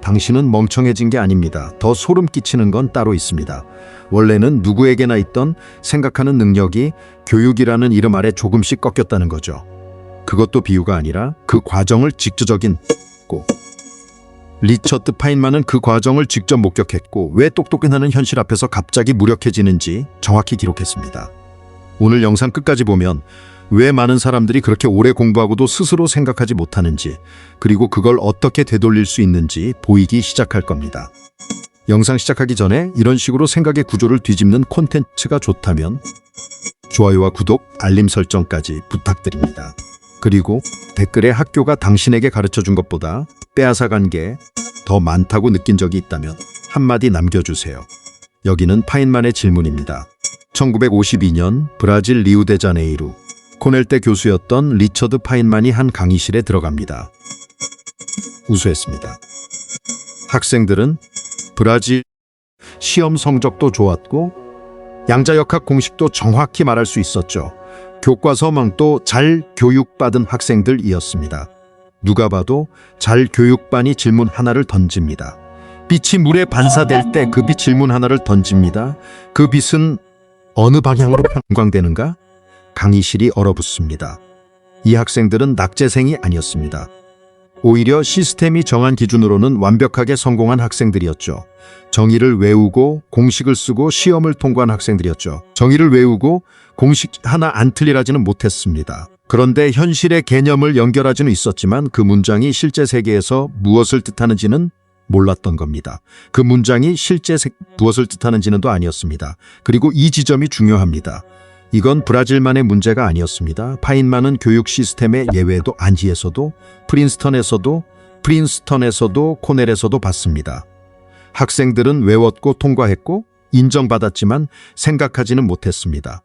당신은 멍청해진 게 아닙니다. 더 소름 끼치는 건 따로 있습니다. 원래는 누구에게나 있던 생각하는 능력이 교육이라는 이름 아래 조금씩 꺾였다는 거죠. 그것도 비유가 아니라 그 과정을 직접적인 고. 리처드 파인만은 그 과정을 직접 목격했고 왜 똑똑해하는 현실 앞에서 갑자기 무력해지는지 정확히 기록했습니다. 오늘 영상 끝까지 보면 왜 많은 사람들이 그렇게 오래 공부하고도 스스로 생각하지 못하는지, 그리고 그걸 어떻게 되돌릴 수 있는지 보이기 시작할 겁니다. 영상 시작하기 전에 이런 식으로 생각의 구조를 뒤집는 콘텐츠가 좋다면 좋아요와 구독, 알림 설정까지 부탁드립니다. 그리고 댓글에 학교가 당신에게 가르쳐준 것보다 빼앗아간 게 더 많다고 느낀 적이 있다면 한마디 남겨주세요. 여기는 파인만의 질문입니다. 1952년 브라질 리우데자네이루 코넬대 교수였던 리처드 파인만이 한 강의실에 들어갑니다. 우수했습니다. 학생들은 브라질 시험 성적도 좋았고 양자역학 공식도 정확히 말할 수 있었죠. 교과서망도 잘 교육받은 학생들이었습니다. 누가 봐도 잘 교육반이 질문 하나를 던집니다. 빛이 물에 반사될 때 그 빛 질문 하나를 던집니다. 그 빛은 어느 방향으로 편광되는가? 강의실이 얼어붙습니다. 이 학생들은 낙제생이 아니었습니다. 오히려 시스템이 정한 기준으로는 완벽하게 성공한 학생들이었죠. 정의를 외우고 공식을 쓰고 시험을 통과한 학생들이었죠. 정의를 외우고 공식 하나 안 틀리라지는 못했습니다. 그런데 현실의 개념을 연결하지는 있었지만 그 문장이 실제 세계에서 무엇을 뜻하는지는 몰랐던 겁니다. 그 문장이 실제 무엇을 뜻하는지는 또 아니었습니다. 그리고 이 지점이 중요합니다. 이건 브라질만의 문제가 아니었습니다. 파인만은 교육 시스템의 예외도 안지에서도 프린스턴에서도 코넬에서도 봤습니다. 학생들은 외웠고 통과했고 인정받았지만 생각하지는 못했습니다.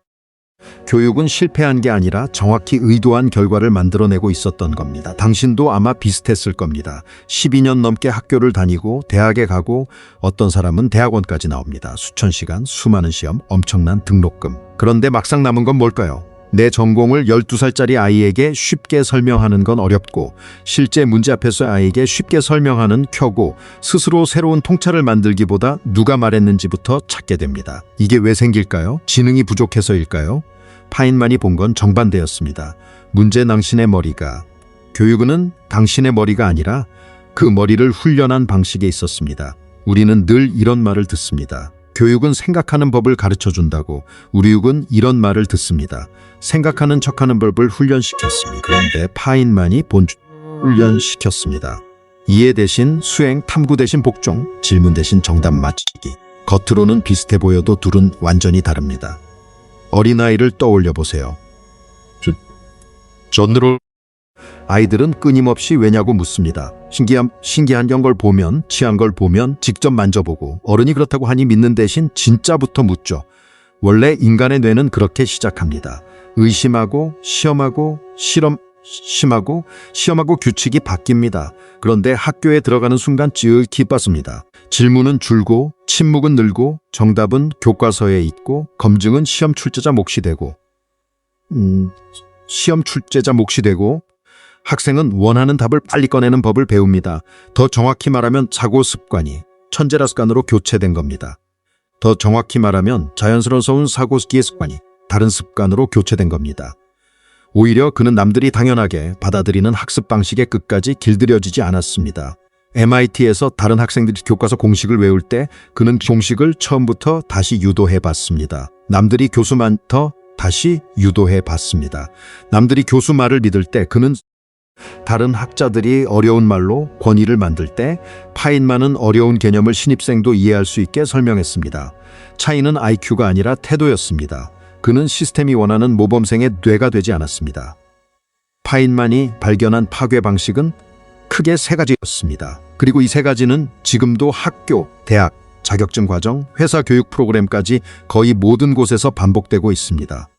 교육은 실패한 게 아니라 정확히 의도한 결과를 만들어내고 있었던 겁니다. 당신도 아마 비슷했을 겁니다. 12년 넘게 학교를 다니고 대학에 가고 어떤 사람은 대학원까지 나옵니다. 수천 시간, 수많은 시험, 엄청난 등록금. 그런데 막상 남은 건 뭘까요? 내 전공을 12살짜리 아이에게 쉽게 설명하는 건 어렵고 실제 문제 앞에서 아이에게 쉽게 설명하는 켜고 스스로 새로운 통찰을 만들기보다 누가 말했는지부터 찾게 됩니다. 이게 왜 생길까요? 지능이 부족해서일까요? 파인만이 본 건 정반대였습니다. 문제는 당신의 머리가, 교육은 당신의 머리가 아니라 그 머리를 훈련한 방식에 있었습니다. 우리는 늘 이런 말을 듣습니다. 교육은 생각하는 법을 가르쳐준다고. 우리 육은 이런 말을 듣습니다. 생각하는 척하는 법을 훈련시켰습니다. 그런데 파인만이 훈련시켰습니다. 이해 대신 수행, 탐구 대신 복종, 질문 대신 정답 맞히기. 겉으로는 비슷해 보여도 둘은 완전히 다릅니다. 어린아이를 떠올려 보세요. 전으로 아이들은 끊임없이 왜냐고 묻습니다. 신기한 걸 보면, 취한 걸 보면 직접 만져보고 어른이 그렇다고 하니 믿는 대신 진짜부터 묻죠. 원래 인간의 뇌는 그렇게 시작합니다. 의심하고 시험하고 시험하고 규칙이 바뀝니다. 그런데 학교에 들어가는 순간 쭉 기뻤습니다. 질문은 줄고 침묵은 늘고 정답은 교과서에 있고 검증은 시험 출제자 몫이 되고 학생은 원하는 답을 빨리 꺼내는 법을 배웁니다. 더 정확히 말하면 사고 습관이 천재라 습관으로 교체된 겁니다. 더 정확히 말하면 자연스러운 사고기의 습관이 다른 습관으로 교체된 겁니다. 오히려 그는 남들이 당연하게 받아들이는 학습 방식에 끝까지 길들여지지 않았습니다. MIT에서 다른 학생들이 교과서 공식을 외울 때 그는 공식을 처음부터 다시 유도해 봤습니다. 남들이 교수 말부터 다시 유도해 봤습니다. 남들이 교수 말을 믿을 때 그는 다른 학자들이 어려운 말로 권위를 만들 때 파인만은 어려운 개념을 신입생도 이해할 수 있게 설명했습니다. 차이는 IQ가 아니라 태도였습니다. 그는 시스템이 원하는 모범생의 뇌가 되지 않았습니다. 파인만이 발견한 파괴 방식은 크게 세 가지였습니다. 그리고 이 세 가지는 지금도 학교, 대학, 자격증 과정, 회사 교육 프로그램까지 거의 모든 곳에서 반복되고 있습니다.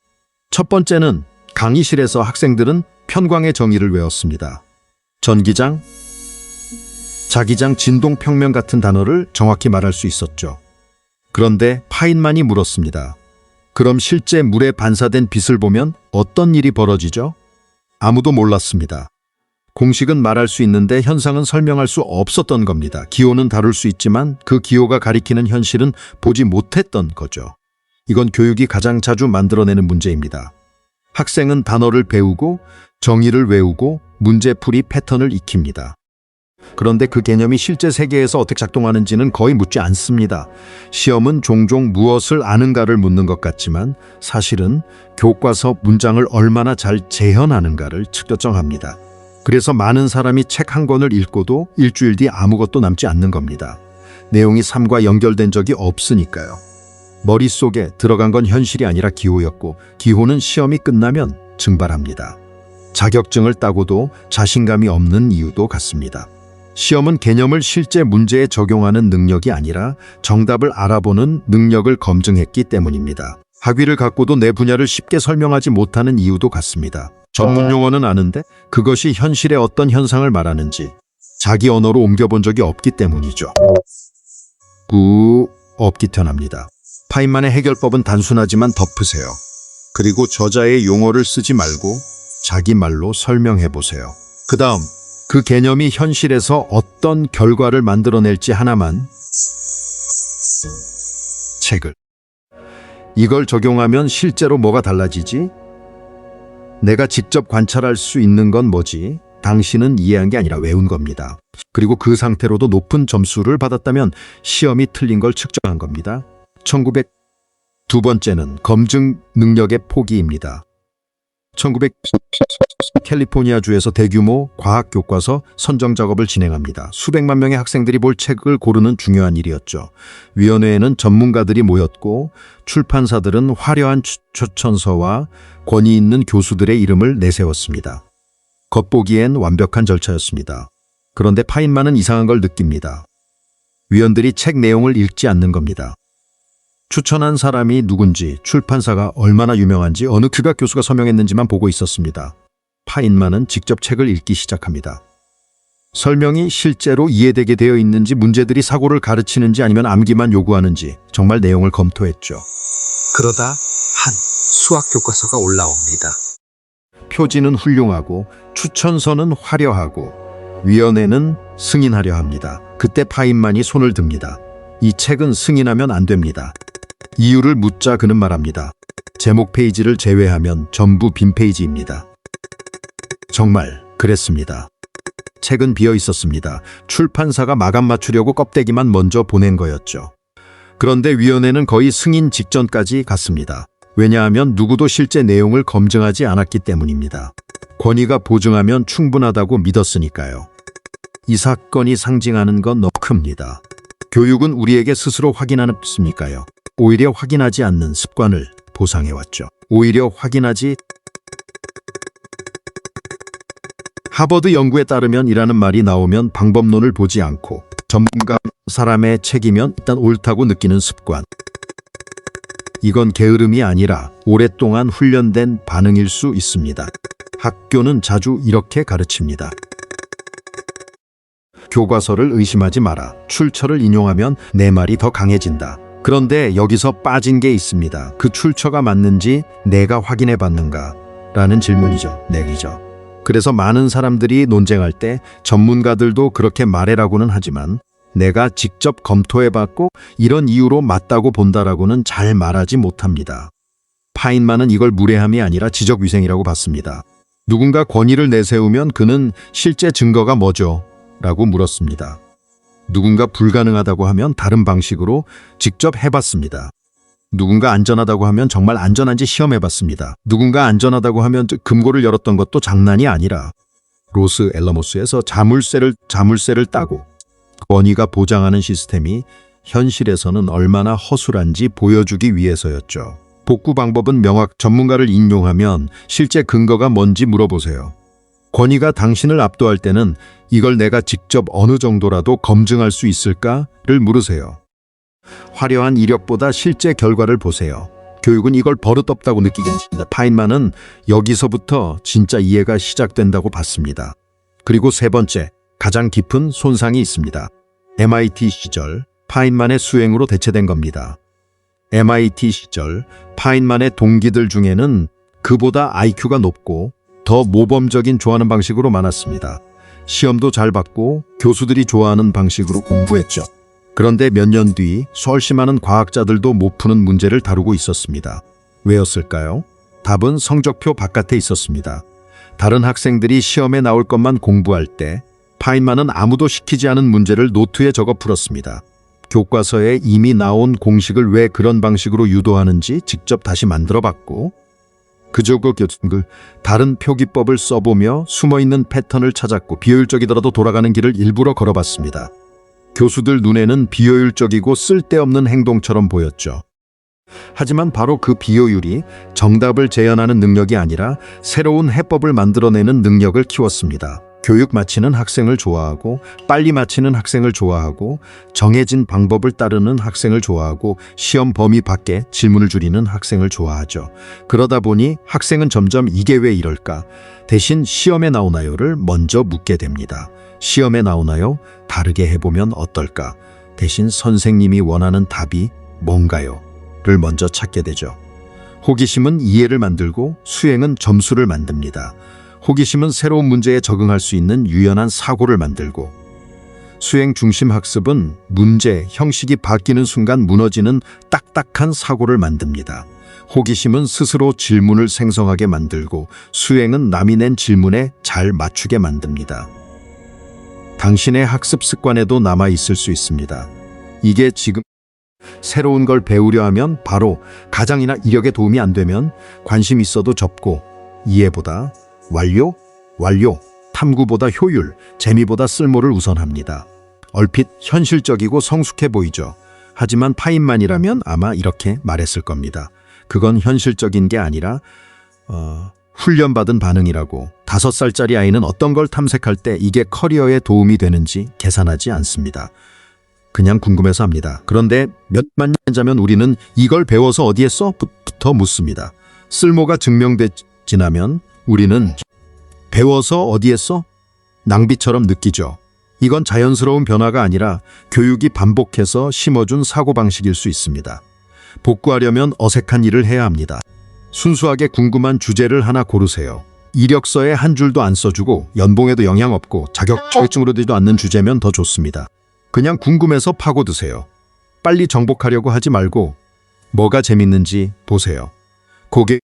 첫 번째는 강의실에서 학생들은 편광의 정의를 외웠습니다. 전기장, 자기장, 진동평면 같은 단어를 정확히 말할 수 있었죠. 그런데 파인만이 물었습니다. 그럼 실제 물에 반사된 빛을 보면 어떤 일이 벌어지죠? 아무도 몰랐습니다. 공식은 말할 수 있는데 현상은 설명할 수 없었던 겁니다. 기호는 다룰 수 있지만 그 기호가 가리키는 현실은 보지 못했던 거죠. 이건 교육이 가장 자주 만들어내는 문제입니다. 학생은 단어를 배우고 정의를 외우고 문제풀이 패턴을 익힙니다. 그런데 그 개념이 실제 세계에서 어떻게 작동하는지는 거의 묻지 않습니다. 시험은 종종 무엇을 아는가를 묻는 것 같지만 사실은 교과서 문장을 얼마나 잘 재현하는가를 측정합니다. 그래서 많은 사람이 책 한 권을 읽고도 일주일 뒤 아무것도 남지 않는 겁니다. 내용이 삶과 연결된 적이 없으니까요. 머릿속에 들어간 건 현실이 아니라 기호였고 기호는 시험이 끝나면 증발합니다. 자격증을 따고도 자신감이 없는 이유도 같습니다. 시험은 개념을 실제 문제에 적용하는 능력이 아니라 정답을 알아보는 능력을 검증했기 때문입니다. 학위를 갖고도 내 분야를 쉽게 설명하지 못하는 이유도 같습니다. 전문 용어는 아는데 그것이 현실의 어떤 현상을 말하는지 자기 언어로 옮겨본 적이 없기 때문이죠. 없기 편합니다. 파인만의 해결법은 단순하지만 덮으세요. 그리고 저자의 용어를 쓰지 말고 자기 말로 설명해 보세요. 그 다음 그 개념이 현실에서 어떤 결과를 만들어낼지 하나만 책을. 이걸 적용하면 실제로 뭐가 달라지지? 내가 직접 관찰할 수 있는 건 뭐지? 당신은 이해한 게 아니라 외운 겁니다. 그리고 그 상태로도 높은 점수를 받았다면 시험이 틀린 걸 측정한 겁니다. 두 번째는 검증 능력의 포기입니다. 1900 캘리포니아주에서 대규모 과학 교과서 선정 작업을 진행합니다. 수백만 명의 학생들이 볼 책을 고르는 중요한 일이었죠. 위원회에는 전문가들이 모였고 출판사들은 화려한 추천서와 권위 있는 교수들의 이름을 내세웠습니다. 겉보기엔 완벽한 절차였습니다. 그런데 파인만은 이상한 걸 느낍니다. 위원들이 책 내용을 읽지 않는 겁니다. 추천한 사람이 누군지, 출판사가 얼마나 유명한지, 어느 규각 교수가 서명했는지만 보고 있었습니다. 파인만은 직접 책을 읽기 시작합니다. 설명이 실제로 이해되게 되어 있는지, 문제들이 사고를 가르치는지 아니면 암기만 요구하는지 정말 내용을 검토했죠. 그러다 한 수학 교과서가 올라옵니다. 표지는 훌륭하고 추천서는 화려하고 위원회는 승인하려 합니다. 그때 파인만이 손을 듭니다. 이 책은 승인하면 안 됩니다. 이유를 묻자 그는 말합니다. 제목 페이지를 제외하면 전부 빈 페이지입니다. 정말 그랬습니다. 책은 비어 있었습니다. 출판사가 마감 맞추려고 껍데기만 먼저 보낸 거였죠. 그런데 위원회는 거의 승인 직전까지 갔습니다. 왜냐하면 누구도 실제 내용을 검증하지 않았기 때문입니다. 권위가 보증하면 충분하다고 믿었으니까요. 이 사건이 상징하는 건 너무 큽니다. 교육은 우리에게 스스로 확인하는 습니까요? 오히려 확인하지 않는 습관을 보상해왔죠. 오히려 확인하지. 하버드 연구에 따르면 이라는 말이 나오면 방법론을 보지 않고 전문가 사람의 책이면 일단 옳다고 느끼는 습관. 이건 게으름이 아니라 오랫동안 훈련된 반응일 수 있습니다. 학교는 자주 이렇게 가르칩니다. 교과서를 의심하지 마라. 출처를 인용하면 내 말이 더 강해진다. 그런데 여기서 빠진 게 있습니다. 그 출처가 맞는지 내가 확인해 봤는가? 라는 질문이죠. 내기죠. 그래서 많은 사람들이 논쟁할 때 전문가들도 그렇게 말해라고는 하지만 내가 직접 검토해봤고 이런 이유로 맞다고 본다라고는 잘 말하지 못합니다. 파인만은 이걸 무례함이 아니라 지적위생이라고 봤습니다. 누군가 권위를 내세우면 그는 실제 증거가 뭐죠? 라고 물었습니다. 누군가 불가능하다고 하면 다른 방식으로 직접 해봤습니다. 누군가 안전하다고 하면 정말 안전한지 시험해봤습니다. 누군가 안전하다고 하면 금고를 열었던 것도 장난이 아니라 로스 앨러모스에서 자물쇠를 따고 권위가 보장하는 시스템이 현실에서는 얼마나 허술한지 보여주기 위해서였죠. 복구 방법은 명확. 전문가를 인용하면 실제 근거가 뭔지 물어보세요. 권위가 당신을 압도할 때는 이걸 내가 직접 어느 정도라도 검증할 수 있을까를 물으세요. 화려한 이력보다 실제 결과를 보세요. 교육은 이걸 버릇없다고 느끼겠습니다. 파인만은 여기서부터 진짜 이해가 시작된다고 봤습니다. 그리고 세 번째, 가장 깊은 손상이 있습니다. MIT 시절 파인만의 수행으로 대체된 겁니다. MIT 시절 파인만의 동기들 중에는 그보다 IQ가 높고 더 모범적인 좋아하는 방식으로 많았습니다. 시험도 잘 받고 교수들이 좋아하는 방식으로 공부했죠. 그런데 몇 년 뒤 수없이 많은 과학자들도 못 푸는 문제를 다루고 있었습니다. 왜였을까요? 답은 성적표 바깥에 있었습니다. 다른 학생들이 시험에 나올 것만 공부할 때 파인만은 아무도 시키지 않은 문제를 노트에 적어 풀었습니다. 교과서에 이미 나온 공식을 왜 그런 방식으로 유도하는지 직접 다시 만들어 봤고, 그저 그 다른 표기법을 써보며 숨어있는 패턴을 찾았고 비효율적이더라도 돌아가는 길을 일부러 걸어봤습니다. 교수들 눈에는 비효율적이고 쓸데없는 행동처럼 보였죠. 하지만 바로 그 비효율이 정답을 재현하는 능력이 아니라 새로운 해법을 만들어내는 능력을 키웠습니다. 교육 마치는 학생을 좋아하고 빨리 마치는 학생을 좋아하고 정해진 방법을 따르는 학생을 좋아하고 시험 범위 밖에 질문을 줄이는 학생을 좋아하죠. 그러다 보니 학생은 점점 이게 왜 이럴까? 대신 시험에 나오나요를 먼저 묻게 됩니다. 시험에 나오나요? 다르게 해보면 어떨까? 대신 선생님이 원하는 답이 뭔가요? 를 먼저 찾게 되죠. 호기심은 이해를 만들고 수행은 점수를 만듭니다. 호기심은 새로운 문제에 적응할 수 있는 유연한 사고를 만들고, 수행 중심 학습은 문제, 형식이 바뀌는 순간 무너지는 딱딱한 사고를 만듭니다. 호기심은 스스로 질문을 생성하게 만들고, 수행은 남이 낸 질문에 잘 맞추게 만듭니다. 당신의 학습 습관에도 남아 있을 수 있습니다. 이게 지금 새로운 걸 배우려 하면 바로 가장이나 이력에 도움이 안 되면 관심 있어도 접고, 이해보다 완료, 탐구보다 효율, 재미보다 쓸모를 우선합니다. 얼핏 현실적이고 성숙해 보이죠. 하지만 파인만이라면 아마 이렇게 말했을 겁니다. 그건 현실적인 게 아니라 훈련받은 반응이라고. 5살짜리 아이는 어떤 걸 탐색할 때 이게 커리어에 도움이 되는지 계산하지 않습니다. 그냥 궁금해서 합니다. 그런데 몇만 년 자면 우리는 이걸 배워서 어디에 써? 부터 묻습니다. 쓸모가 증명되지나면 우리는 배워서 어디에 써? 낭비처럼 느끼죠. 이건 자연스러운 변화가 아니라 교육이 반복해서 심어준 사고방식일 수 있습니다. 복구하려면 어색한 일을 해야 합니다. 순수하게 궁금한 주제를 하나 고르세요. 이력서에 한 줄도 안 써주고 연봉에도 영향 없고 자격증으로 되지도 않는 주제면 더 좋습니다. 그냥 궁금해서 파고드세요. 빨리 정복하려고 하지 말고 뭐가 재밌는지 보세요. 고개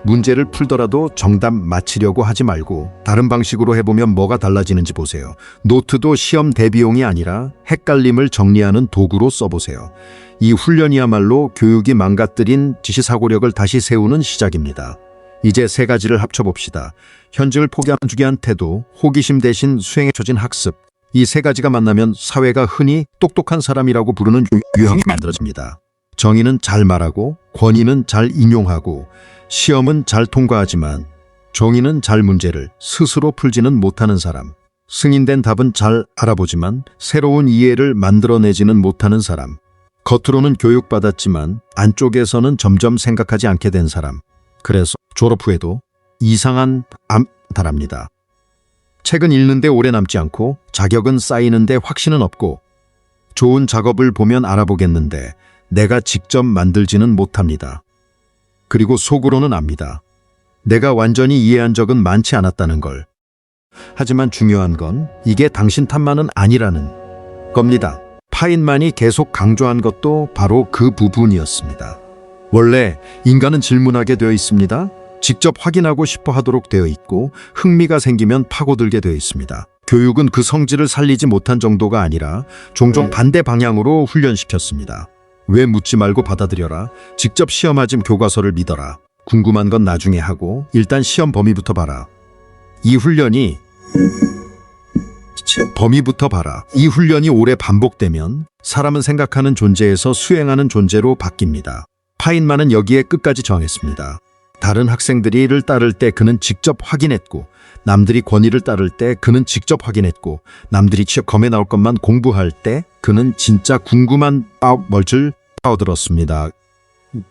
문제를 풀더라도 정답 맞히려고 하지 말고 다른 방식으로 해보면 뭐가 달라지는지 보세요. 노트도 시험 대비용이 아니라 헷갈림을 정리하는 도구로 써보세요. 이 훈련이야말로 교육이 망가뜨린 지시사고력을 다시 세우는 시작입니다. 이제 3가지를 합쳐봅시다. 현직을 포기하기 한 태도, 호기심 대신 수행에 처진 학습. 이 3가지가 만나면 사회가 흔히 똑똑한 사람이라고 부르는 유형이 만들어집니다. 정의는 잘 말하고 권위는 잘 인용하고 시험은 잘 통과하지만 정의는 잘 문제를 스스로 풀지는 못하는 사람. 승인된 답은 잘 알아보지만 새로운 이해를 만들어내지는 못하는 사람. 겉으로는 교육받았지만 안쪽에서는 점점 생각하지 않게 된 사람. 그래서 졸업 후에도 이상한 암탈합니다. 책은 읽는데 오래 남지 않고 자격은 쌓이는데 확신은 없고 좋은 작업을 보면 알아보겠는데 내가 직접 만들지는 못합니다. 그리고 속으로는 압니다. 내가 완전히 이해한 적은 많지 않았다는 걸. 하지만 중요한 건 이게 당신 탓만은 아니라는 겁니다. 파인만이 계속 강조한 것도 바로 그 부분이었습니다. 원래 인간은 질문하게 되어 있습니다. 직접 확인하고 싶어 하도록 되어 있고 흥미가 생기면 파고들게 되어 있습니다. 교육은 그 성질을 살리지 못한 정도가 아니라 종종 반대 방향으로 훈련시켰습니다. 왜 묻지 말고 받아들여라. 직접 시험하지 교과서를 믿어라. 궁금한 건 나중에 하고 일단 시험 범위부터 봐라. 이 훈련이 오래 반복되면 사람은 생각하는 존재에서 수행하는 존재로 바뀝니다. 파인만은 여기에 끝까지 저항했습니다. 다른 학생들이 이를 따를 때 그는 직접 확인했고 남들이 권위를 따를 때 그는 직접 확인했고 남들이 취업 검에 나올 것만 공부할 때 그는 진짜 궁금한 멀줄 파고들었습니다.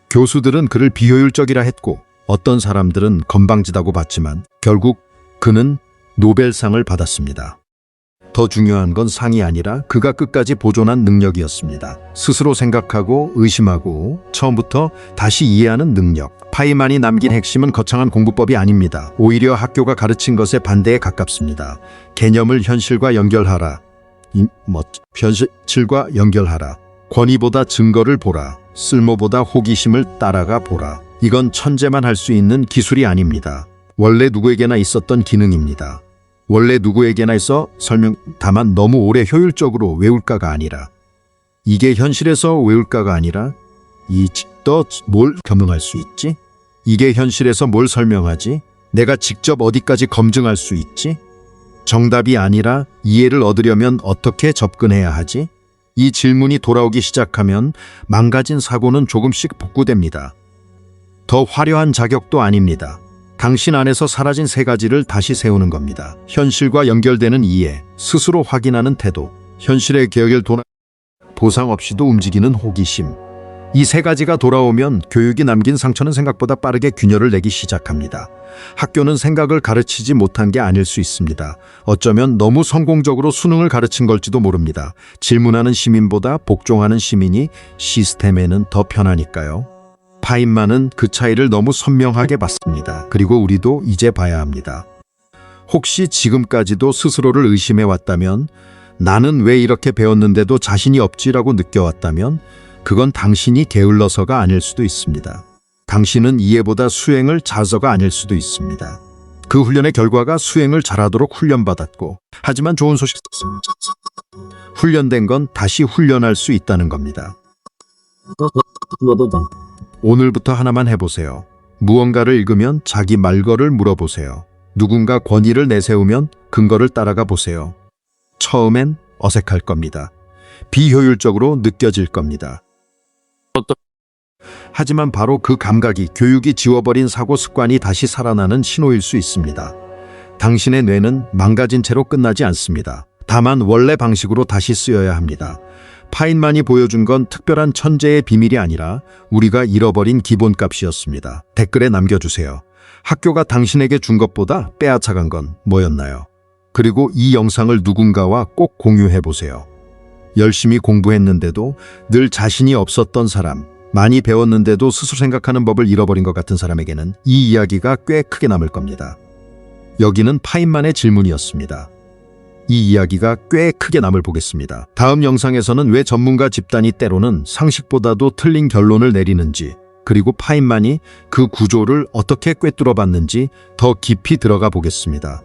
교수들은 그를 비효율적이라 했고 어떤 사람들은 건방지다고 봤지만 결국 그는 노벨상을 받았습니다. 더 중요한 건 상이 아니라 그가 끝까지 보존한 능력이었습니다. 스스로 생각하고 의심하고 처음부터 다시 이해하는 능력. 파이만이 남긴 핵심은 거창한 공부법이 아닙니다. 오히려 학교가 가르친 것에 반대에 가깝습니다. 개념을 현실과 연결하라. 현실과 연결하라. 권위보다 증거를 보라. 쓸모보다 호기심을 따라가 보라. 이건 천재만 할 수 있는 기술이 아닙니다. 원래 누구에게나 있었던 기능입니다. 원래 누구에게나 있어 다만 너무 오래 효율적으로 외울까가 아니라 이게 현실에서 외울까가 아니라 너 뭘 겸응할 수 있지? 이게 현실에서 뭘 설명하지? 내가 직접 어디까지 검증할 수 있지? 정답이 아니라 이해를 얻으려면 어떻게 접근해야 하지? 이 질문이 돌아오기 시작하면 망가진 사고는 조금씩 복구됩니다. 더 화려한 자격도 아닙니다. 당신 안에서 사라진 세 가지를 다시 세우는 겁니다. 현실과 연결되는 이해, 스스로 확인하는 태도, 현실의 계획을 보상 없이도 움직이는 호기심. 이 세 가지가 돌아오면 교육이 남긴 상처는 생각보다 빠르게 균열을 내기 시작합니다. 학교는 생각을 가르치지 못한 게 아닐 수 있습니다. 어쩌면 너무 성공적으로 수능을 가르친 걸지도 모릅니다. 질문하는 시민보다 복종하는 시민이 시스템에는 더 편하니까요. 파인만은 그 차이를 너무 선명하게 봤습니다. 그리고 우리도 이제 봐야 합니다. 혹시 지금까지도 스스로를 의심해 왔다면, 나는 왜 이렇게 배웠는데도 자신이 없지라고 느껴왔다면 그건 당신이 게을러서가 아닐 수도 있습니다. 당신은 이해보다 수행을 잘해서가 아닐 수도 있습니다. 그 훈련의 결과가 수행을 잘하도록 훈련받았고, 하지만 좋은 소식 훈련된 건 다시 훈련할 수 있다는 겁니다. 오늘부터 하나만 해보세요. 무언가를 읽으면 자기 말거를 물어보세요. 누군가 권위를 내세우면 근거를 따라가 보세요. 처음엔 어색할 겁니다. 비효율적으로 느껴질 겁니다. 하지만 바로 그 감각이 교육이 지워버린 사고 습관이 다시 살아나는 신호일 수 있습니다. 당신의 뇌는 망가진 채로 끝나지 않습니다. 다만 원래 방식으로 다시 쓰여야 합니다. 파인만이 보여준 건 특별한 천재의 비밀이 아니라 우리가 잃어버린 기본값이었습니다. 댓글에 남겨주세요. 학교가 당신에게 준 것보다 빼앗아간 건 뭐였나요? 그리고 이 영상을 누군가와 꼭 공유해보세요. 열심히 공부했는데도 늘 자신이 없었던 사람, 많이 배웠는데도 스스로 생각하는 법을 잃어버린 것 같은 사람에게는 이 이야기가 꽤 크게 남을 겁니다. 여기는 파인만의 질문이었습니다. 이 이야기가 꽤 크게 남을 보겠습니다. 다음 영상에서는 왜 전문가 집단이 때로는 상식보다도 틀린 결론을 내리는지, 그리고 파인만이 그 구조를 어떻게 꿰뚫어 봤는지 더 깊이 들어가 보겠습니다.